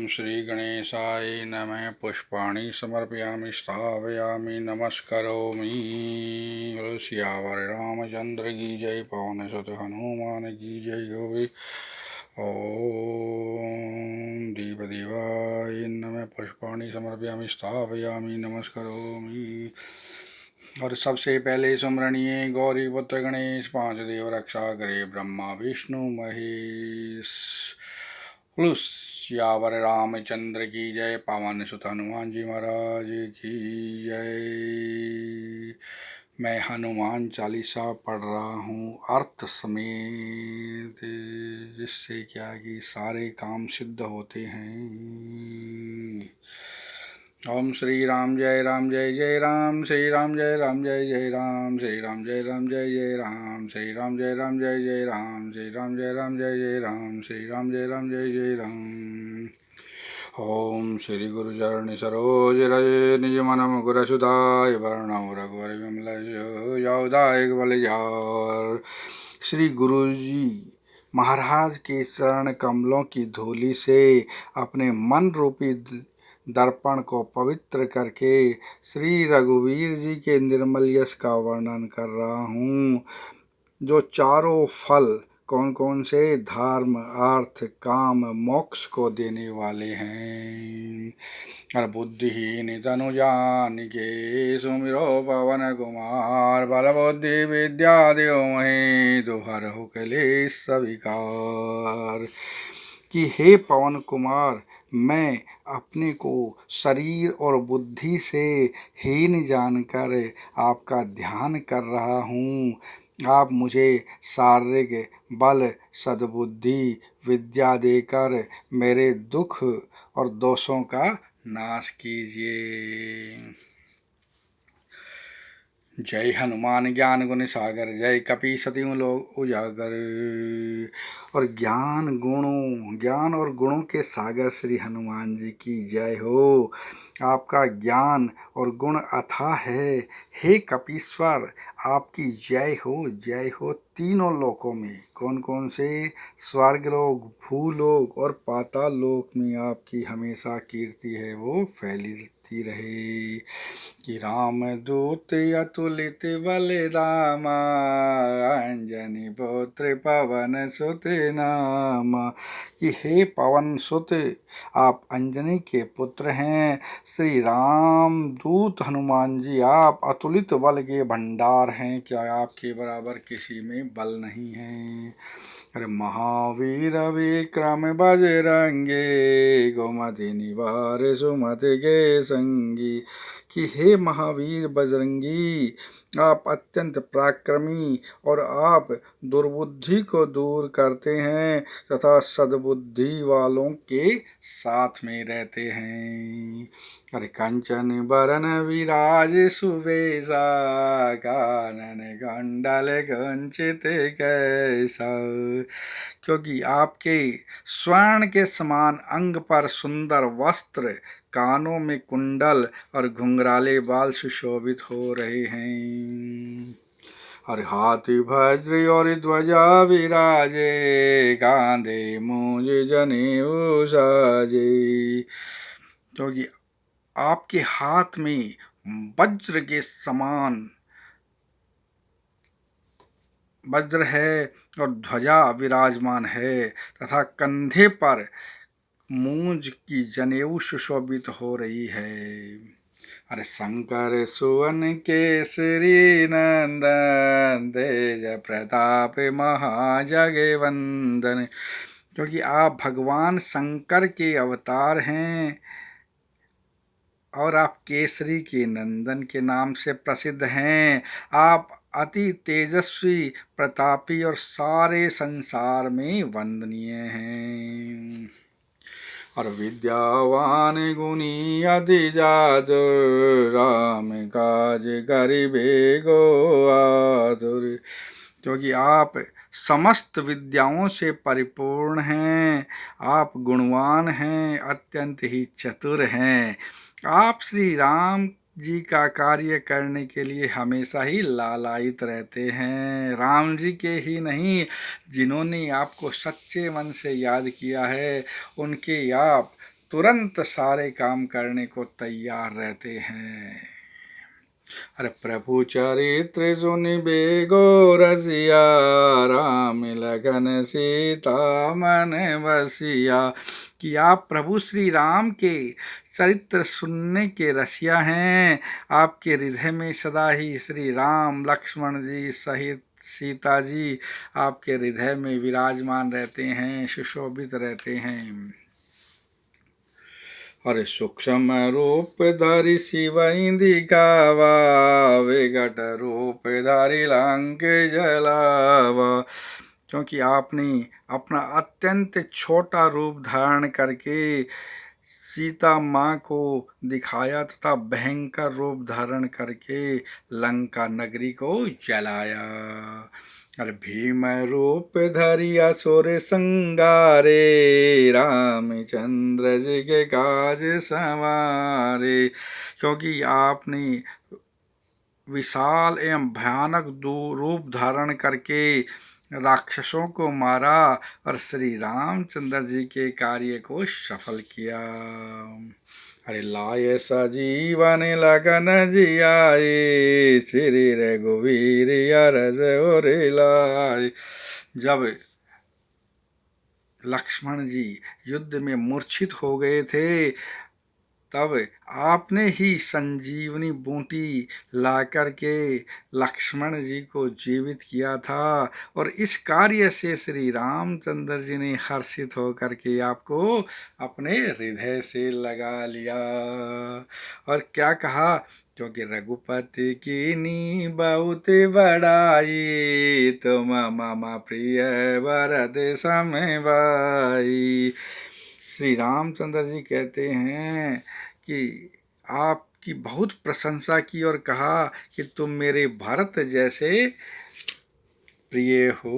श्री गणेशाय नमः। पुष्पाणि समर्पयामि, स्थापयामि, नमस्करोमि। सियावर रामचंद्र की जय, पवन सुत हनुमान की जय होवे। ओम दीप देवाय नमः। पुष्पाणि समर्पयामि, स्थापयामि, नमस्करोमि। और सबसे पहले सुमरणीय गौरी पुत्र गणेश, पांच देव रक्षा करे, ब्रह्मा विष्णु महेश। सियावर रामचंद्र की जय, पवन सुत हनुमान जी महाराज की जय। मैं हनुमान चालीसा पढ़ रहा हूँ अर्थ समेत, जिससे क्या कि सारे काम सिद्ध होते हैं। ओम श्री राम जय जय राम, श्री राम जय जय राम, श्री राम जय जय राम, श्री राम जय जय राम, श्री राम जय जय राम, श्री राम जय जय राम। ओम श्री गुरु चरण सरोज रज, निज मन मुकुर सुधाय, वर्णव रघुवर विमल यशोदायक बल जार। श्री गुरु जी महाराज के चरण कमलों की धूलि से अपने मन रूपी दर्पण को पवित्र करके श्री रघुवीर जी के निर्मल यश का वर्णन कर रहा हूँ, जो चारों फल कौन कौन से धर्म अर्थ काम मोक्ष को देने वाले हैं। और बुद्धिहीन तनु जानिके, सुमिरो पवन कुमार, बल बुद्धि विद्या देव महे, तो हरहु कलेश सविकार। कि हे पवन कुमार, मैं अपने को शरीर और बुद्धि से हीन जानकर आपका ध्यान कर रहा हूँ। आप मुझे शारीरिक बल सद्बुद्धि विद्या देकर मेरे दुख और दोषों का नाश कीजिए। जय हनुमान ज्ञान गुण सागर, जय कपि सतियु लोक उजागर। और ज्ञान और गुणों के सागर श्री हनुमान जी की जय हो। आपका ज्ञान और गुण अथाह है। हे कपीश्वर, आपकी जय हो तीनों लोकों में। कौन कौन से? स्वर्गलोक, भूलोक और पाताल लोक में आपकी हमेशा कीर्ति है, वो फैलती रहे। कि राम दूत अतुलित बल धामा, अंजनी पुत्र पवन सुत नामा। कि हे पवन सुत, आप अंजनी के पुत्र हैं। श्री राम दूत हनुमान जी, आप अतुलित बल के भंडार हैं। क्या आपके बराबर किसी में बल नहीं है। अरे महावीर विक्रम बजरंगे, गोमति निवार सुमति के संगी। कि हे महावीर बजरंगी, आप अत्यंत पराक्रमी और आप दुर्बुद्धि को दूर करते हैं तथा सद्बुद्धि वालों के साथ में रहते हैं। अरे कंचन बरन विराज सुबेसा, कानन कुंडल कुंचित कैसा। क्योंकि आपके स्वर्ण के समान अंग पर सुंदर वस्त्र, कानों में कुंडल और घुंघराले बाल सुशोभित हो रहे हैं। और हाथी वज्र और ध्वजा विराजे, कांधे मूंज जनेऊ साजे। क्योंकि आपके हाथ में वज्र के समान वज्र है और ध्वजा विराजमान है तथा कंधे पर मूंज की जनेऊ सुशोभित हो रही है। अरे शंकर सुवन केसरी नंदन, तेज प्रताप महाजगवंदन। क्योंकि आप भगवान शंकर के अवतार हैं और आप केसरी के नंदन के नाम से प्रसिद्ध हैं। आप अति तेजस्वी, प्रतापी और सारे संसार में वंदनीय हैं। और विद्यावान गुणी अति जातुर, राम काज करिबे को आतुर। क्योंकि आप समस्त विद्याओं से परिपूर्ण हैं, आप गुणवान हैं, अत्यंत ही चतुर हैं। आप श्री राम जी का कार्य करने के लिए हमेशा ही लालायित रहते हैं। राम जी के ही नहीं, जिन्होंने आपको सच्चे मन से याद किया है, उनके आप तुरंत सारे काम करने को तैयार रहते हैं। अरे प्रभु चरित्र सुनि बेगो रसिया, राम लगन सीता मन बसिया। कि आप प्रभु श्री राम के चरित्र सुनने के रसिया हैं। आपके हृदय में सदा ही श्री राम लक्ष्मण जी सहित सीता जी आपके हृदय में विराजमान रहते हैं, सुशोभित रहते हैं। अरे सूक्ष्म रूप धरि शिव दिखावा, विकट रूप धरि लंक जलावा। क्योंकि आपने अपना अत्यंत छोटा रूप धारण करके सीता माँ को दिखाया तथा भयंकर रूप धारण करके लंका नगरी को जलाया। अरे भीम रूप धरि असुर संगारे, रामचंद्र जी के काज संवारे। क्योंकि आपने विशाल एवं भयानक रूप धारण करके राक्षसों को मारा और श्री रामचंद्र जी के कार्य को सफल किया। अरे लाए सजीवन लगन जियाए, श्री रघुवीर अरस और लाए। जब लक्ष्मण जी युद्ध में मूर्छित हो गए थे, तब आपने ही संजीवनी बूटी ला करके लक्ष्मण जी को जीवित किया था। और इस कार्य से श्री रामचंद्र जी ने हर्षित होकर के आपको अपने हृदय से लगा लिया। और क्या कहा, क्योंकि रघुपति कीनी बहुत बड़ाई, तुम मम प्रिय भरत सम भाई। श्री रामचंद्र जी कहते हैं कि आपकी बहुत प्रशंसा की और कहा कि तुम मेरे भरत जैसे प्रिय हो,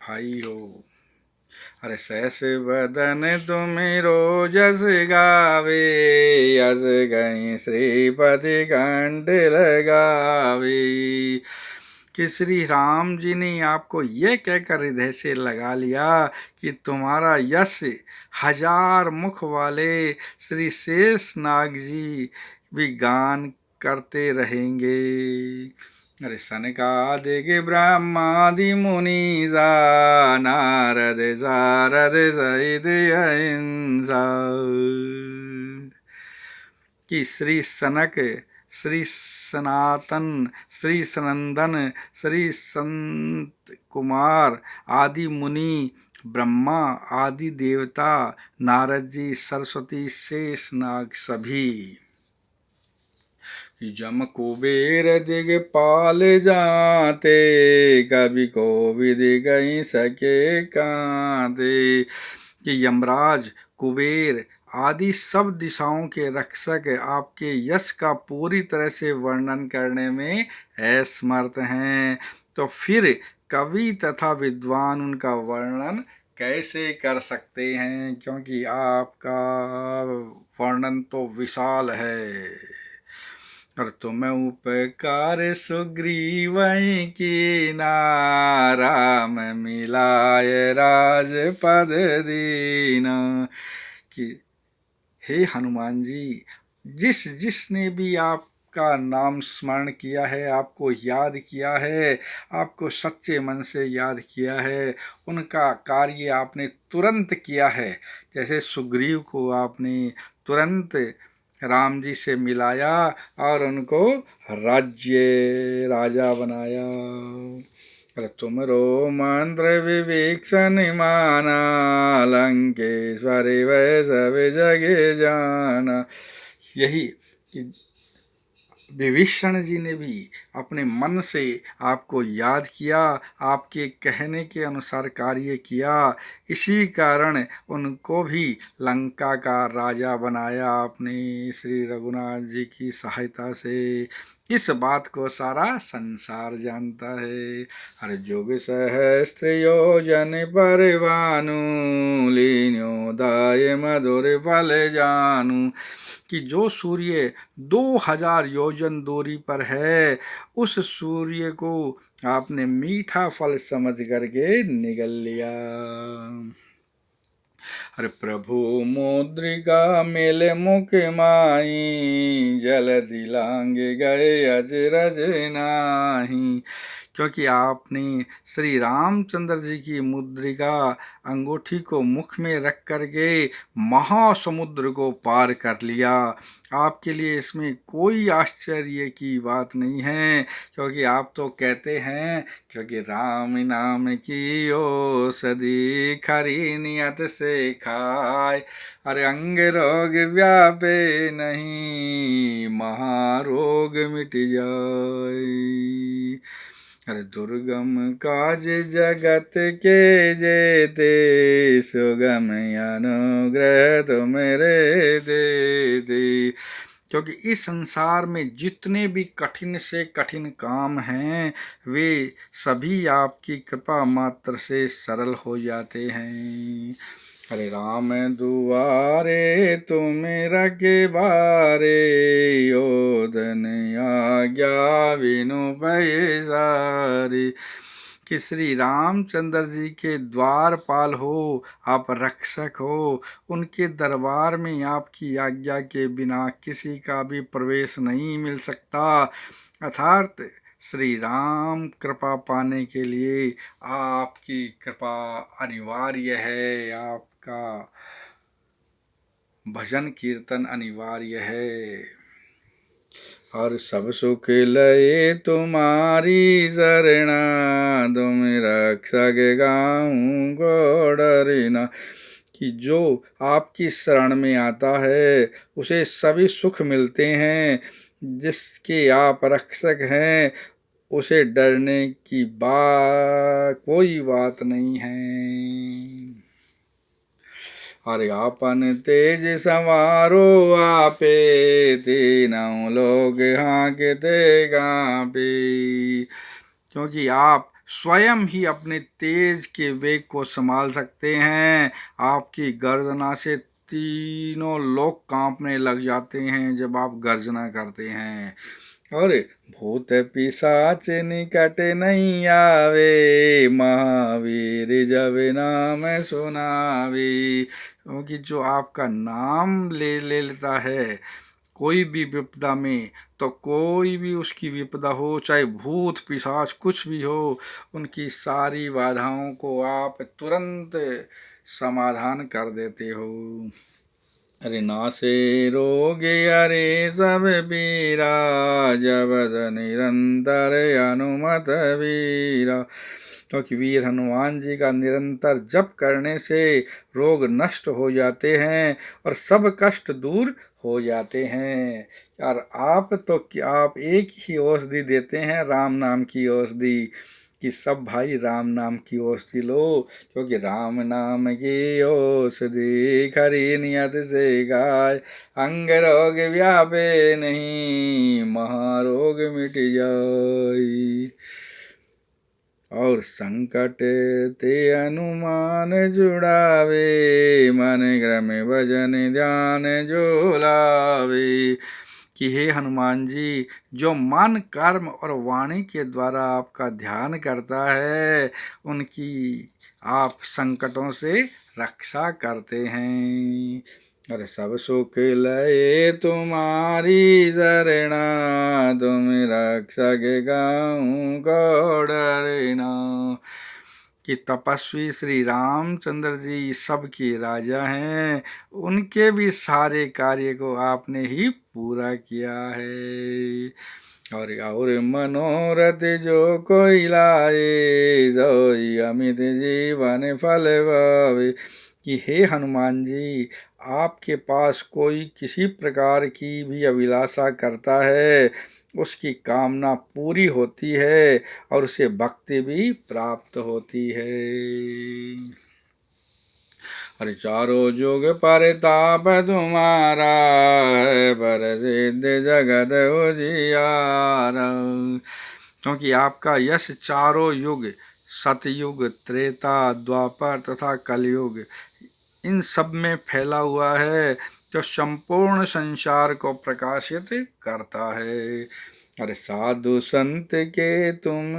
भाई हो। अरे सहस बदन तुमिरो जस गावे, यस गई श्रीपति कंठ लगावे। कि श्री राम जी ने आपको ये कहकर हृदय से लगा लिया कि तुम्हारा यश 1000 मुख वाले श्री शेषनाग जी भी गान करते रहेंगे। अरे सनकादिक ब्रह्मादि मुनीसा, नारद सारद सहित अहिंसा। कि श्री सनक, श्री सनातन, श्री सनंदन, श्री संत कुमार आदि मुनि, ब्रह्मा आदि देवता, नारद जी, सरस्वती, शेषनाग सभी कि जम कुबेर दिगपाल जाते, कभी कोविद गई सके कांते। कि यमराज, कुबेर आदि सब दिशाओं के रक्षक आपके यश का पूरी तरह से वर्णन करने में असमर्थ हैं, तो फिर कवि तथा विद्वान उनका वर्णन कैसे कर सकते हैं, क्योंकि आपका वर्णन तो विशाल है। और तुम उपकार सुग्रीव की ना, राम मिलाय राजपद दीना। कि हे हनुमान जी, जिसने भी आपका नाम स्मरण किया है, आपको याद किया है, आपको सच्चे मन से याद किया है, उनका कार्य आपने तुरंत किया है। जैसे सुग्रीव को आपने तुरंत राम जी से मिलाया और उनको राजा बनाया। तुमरो मंत्र विवेक्षण माना, लंकेश्वर वै सब जगे जाना। यही कि विभीषण जी ने भी अपने मन से आपको याद किया, आपके कहने के अनुसार कार्य किया, इसी कारण उनको भी लंका का राजा बनाया आपने श्री रघुनाथ जी की सहायता से। इस बात को सारा संसार जानता है। हर जोग सहस्त्र योजन परवानु, लीन्यो दाय मधुर फल जानू। कि जो सूर्य 2000 योजन दूरी पर है, उस सूर्य को आपने मीठा फल समझ करके निगल लिया। अरे प्रभु मुद्रिका मेले मुख माई, जल दिलांगे गए अजरज नाही। क्योंकि आपने श्री रामचंद्र जी की मुद्रिका अंगूठी को मुख में रख करके महासमुद्र को पार कर लिया। आपके लिए इसमें कोई आश्चर्य की बात नहीं है, क्योंकि आप तो कहते हैं क्योंकि राम नाम की औषधि खरी नियत से खाए, अरे अंग रोग व्यापे नहीं, महारोग मिट जाए। अरे दुर्गम काज जगत के जेते, सुगम अनुग्रह तो मेरे दे दे। क्योंकि इस संसार में जितने भी कठिन से कठिन काम हैं, वे सभी आपकी कृपा मात्र से सरल हो जाते हैं। हरे राम दुआरे तुम रखे बारे, ओदन आज्ञा बिनु पैसारे। कि श्री रामचंद्र जी के द्वारपाल हो, आप रक्षक हो, उनके दरबार में आपकी आज्ञा के बिना किसी का भी प्रवेश नहीं मिल सकता। अर्थात श्री राम कृपा पाने के लिए आपकी कृपा अनिवार्य है, आपका भजन कीर्तन अनिवार्य है। और सब सुख लए तुम्हारी शरणा, तुम रक्षक गाऊं को डरना। कि जो आपकी शरण में आता है उसे सभी सुख मिलते हैं, जिसके आप रक्षक हैं उसे डरने की कोई बात नहीं है। अरे आपन तेज संवारो आपे, तीनों लोग हाँकते गापे। क्योंकि आप स्वयं ही अपने तेज के वेग को संभाल सकते हैं। आपकी गर्जना से तीनों लोग कांपने लग जाते हैं जब आप गर्जना करते हैं। और भूत पिशाच निकट नहीं आवे, महावीर जब नाम सुनावे। क्योंकि जो आपका नाम ले लेता है कोई भी विपदा में, तो कोई भी उसकी विपदा हो, चाहे भूत पिशाच कुछ भी हो, उनकी सारी बाधाओं को आप तुरंत समाधान कर देते हो। अरे नासे रोगे अरे सब पीरा, जपत निरंतर हनुमत वीरा। क्योंकि वीर हनुमान जी का निरंतर जप करने से रोग नष्ट हो जाते हैं और सब कष्ट दूर हो जाते हैं। यार आप एक ही औषधि देते हैं, राम नाम की औषधि, कि सब भाई राम नाम की औषधि लो। क्योंकि राम नाम की औषधि खरी नियत से गाय, अंग रोग व्यापे नहीं, महारोग मिट जाय। और संकट ते हनुमान जुड़ावे, मन क्रम भजन ध्यान जो लावे। कि हे हनुमान जी, जो मन कर्म और वाणी के द्वारा आपका ध्यान करता है, उनकी आप संकटों से रक्षा करते हैं। अरे सब सुख लए तुम्हारी शरणा, तुम रक्षक गाऊं को डरना। कि तपस्वी श्री रामचंद्र जी सबके राजा हैं, उनके भी सारे कार्य को आपने ही पूरा किया है। और मनोरथ जो कोई लाए, सोई अमित जीवन फल पावे। कि हे हनुमान जी, आपके पास कोई किसी प्रकार की भी अभिलाषा करता है, उसकी कामना पूरी होती है और उसे भक्ति भी प्राप्त होती है। अरे चारों जुग परताप तुम्हारा, है प्रसिद्ध जगत उजियारा। क्योंकि आपका यश चारों युग, सतयुग, त्रेता, द्वापर तथा कलयुग, इन सब में फैला हुआ है, जो संपूर्ण संसार को प्रकाशित करता है। अरे साधु संत के तुम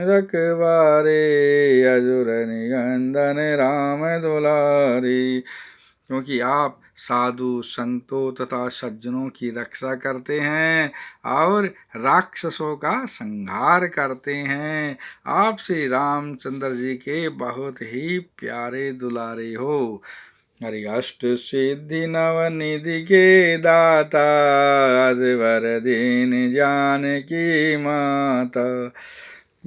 रखवारे, अजुर निगंधन राम दुलारी। क्योंकि आप साधु संतों तथा सज्जनों की रक्षा करते हैं और राक्षसों का संहार करते हैं। आप श्री रामचंद्र जी के बहुत ही प्यारे दुलारे हो। हरि अष्ट सिद्धि नव निधि के दाता, असवर दीन जानकी माता।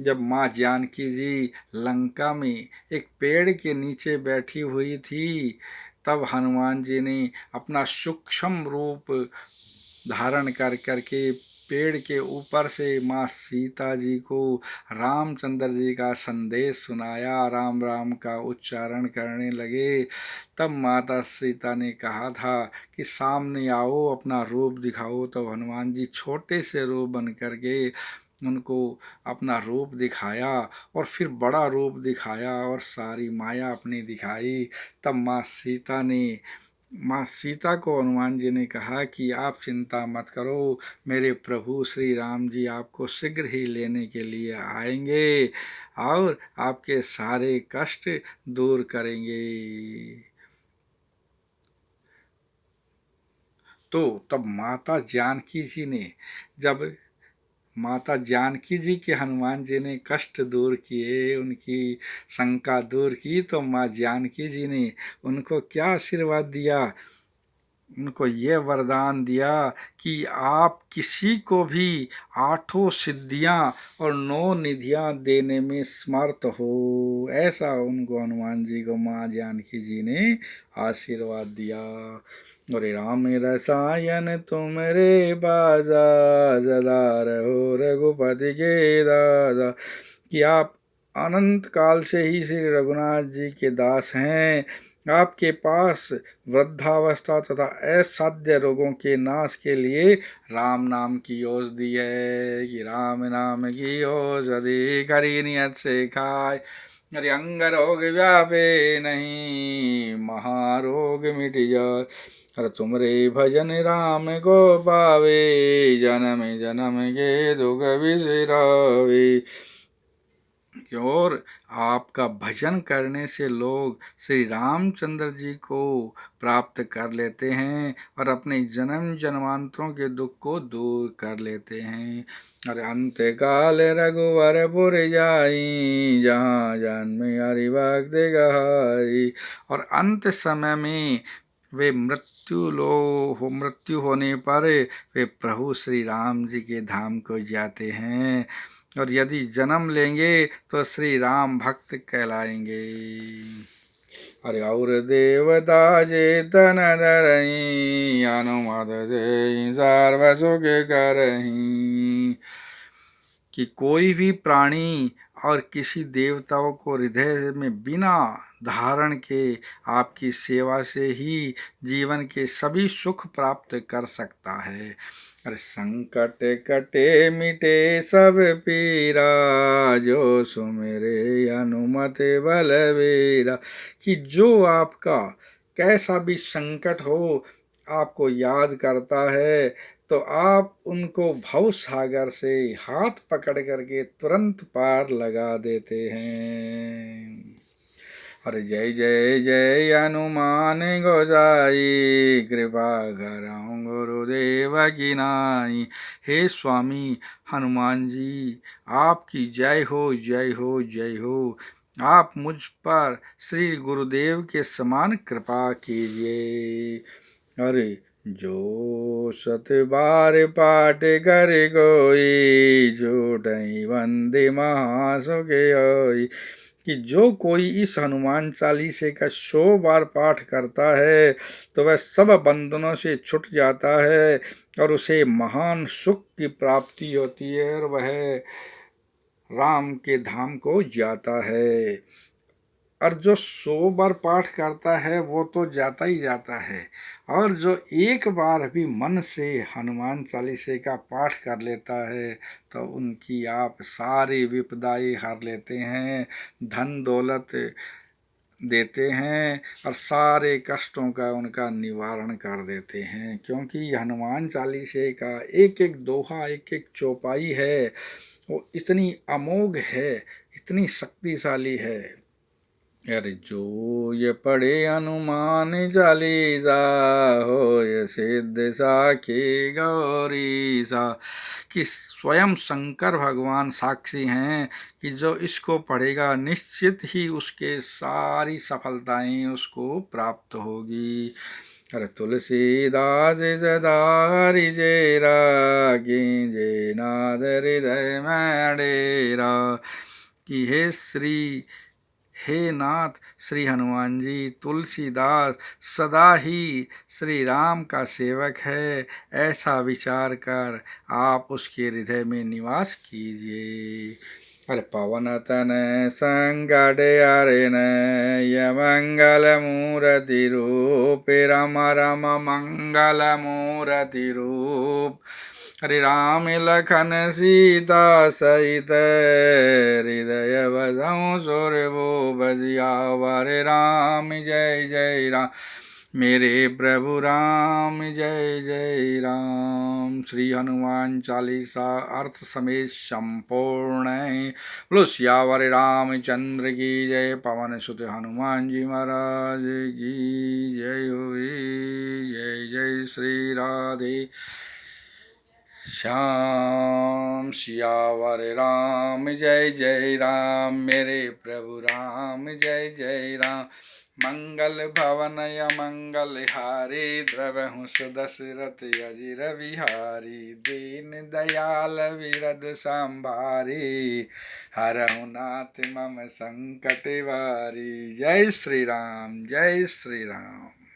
जब माँ जानकी जी लंका में एक पेड़ के नीचे बैठी हुई थी, तब हनुमान जी ने अपना सूक्ष्म रूप धारण कर करके पेड़ के ऊपर से माँ सीता जी को रामचंद्र जी का संदेश सुनाया, राम राम का उच्चारण करने लगे। तब माता सीता ने कहा था कि सामने आओ, अपना रूप दिखाओ। तो हनुमान जी छोटे से रूप बन करके उनको अपना रूप दिखाया और फिर बड़ा रूप दिखाया और सारी माया अपनी दिखाई। तब माँ सीता को हनुमान जी ने कहा कि आप चिंता मत करो, मेरे प्रभु श्री राम जी आपको शीघ्र ही लेने के लिए आएंगे और आपके सारे कष्ट दूर करेंगे। तो तब माता जानकी जी के हनुमान जी ने कष्ट दूर किए, उनकी शंका दूर की, तो माँ जानकी जी ने उनको क्या आशीर्वाद दिया? उनको ये वरदान दिया कि आप किसी को भी 8 सिद्धियां और 9 निधियां देने में समर्थ हो, ऐसा उनको हनुमान जी को माँ जानकी जी ने आशीर्वाद दिया। और राम रसायन तुम रे बाजा, सदा रहो रघुपति के दादा। कि आप अनंत काल से ही श्री रघुनाथ जी के दास हैं। आपके पास वृद्धावस्था तथा असाध्य रोगों के नाश के लिए राम नाम की औषधि है। कि राम नाम की औषधि करी नियत से खाए, अरे अंग रोग व्यापे नहीं, महारोग मिट जाए। अरे तुमरे भजन राम को पावे, जन्म जन्म के दुख बिसरावे। और आपका भजन करने से लोग श्री रामचंद्र जी को प्राप्त कर लेते हैं और अपने जन्म जन्मांतरों के दुख को दूर कर लेते हैं। अरे अंत काल रघुवरपुर जाई, जहाँ जन्म हरि भक्त गहाई। और अंत समय में वे मृत्यु होने पर वे प्रभु श्री राम जी के धाम को जाते हैं। और यदि जन्म लेंगे तो श्री राम भक्त कहलाएंगे। अरे और देवता चेतन धरही, अनुमत से सर्व सुख करही। कि कोई भी प्राणी और किसी देवताओं को हृदय में बिना धारण के आपकी सेवा से ही जीवन के सभी सुख प्राप्त कर सकता है। अरे संकट कटे मिटे सब पीरा, जो सुमिरे हनुमत बलबीरा। कि जो आपका कैसा भी संकट हो आपको याद करता है, तो आप उनको भव सागर से हाथ पकड़ करके तुरंत पार लगा देते हैं। अरे जय जय जय हनुमान गोसाई, कृपा करऊं गुरुदेव की नाई। हे स्वामी हनुमान जी, आपकी जय हो जय हो जय हो। आप मुझ पर श्री गुरुदेव के समान कृपा कीजिए। अरे जो सत बार पाठ कर कोई, झूठई वंदे महासुख होई। कि जो कोई इस हनुमान चालीसे का 100 बार पाठ करता है तो वह सब बंधनों से छूट जाता है और उसे महान सुख की प्राप्ति होती है और वह राम के धाम को जाता है। और जो 100 बार पाठ करता है वो तो जाता ही जाता है, और जो एक बार भी मन से हनुमान चालीसे का पाठ कर लेता है तो उनकी आप सारी विपदाएं हर लेते हैं। धन दौलत देते हैं और सारे कष्टों का उनका निवारण कर देते हैं। क्योंकि हनुमान चालीसे का एक एक दोहा, एक एक चौपाई है, वो इतनी अमोघ है, इतनी शक्तिशाली है। अरे जो ये पढ़े हनुमान चालीसा, हो ये सिद्ध साखी गौरी सा। कि स्वयं शंकर भगवान साक्षी हैं कि जो इसको पढ़ेगा निश्चित ही उसके सारी सफलताएं उसको प्राप्त होगी। अरे तुलसीदास सदारि जे रागी, जे नाद हृदय में डेरा। कि हे नाथ श्री हनुमान जी, तुलसीदास सदा ही श्री राम का सेवक है, ऐसा विचार कर आप उसके हृदय में निवास कीजिए। अरे पवन तन संकट हरण, मंगल मूर्ति रूप, रम रम मंगल मूर्ति रूप। हरे राम लखन सीता सहित, हृदय बसहु सुरभूप सियावर राम जय जय राम। मेरे प्रभु राम जय जय राम। श्री हनुमान चालीसा अर्थ समेत संपूर्ण। बोलो सियावर रामचंद्र की जय। पवन सुत हनुमान जी महाराज की जय होवे। जय जय श्री राधे श्याम। सियावर राम जय जय राम। मेरे प्रभु राम जय जय राम। मंगल भवन मंगल हारी, द्रवहु दशरथ अजिर बिहारी। दीन दयाल विरद संभारी, हरहु नाथ मम संकट वारी। जय श्री राम, जय श्री राम।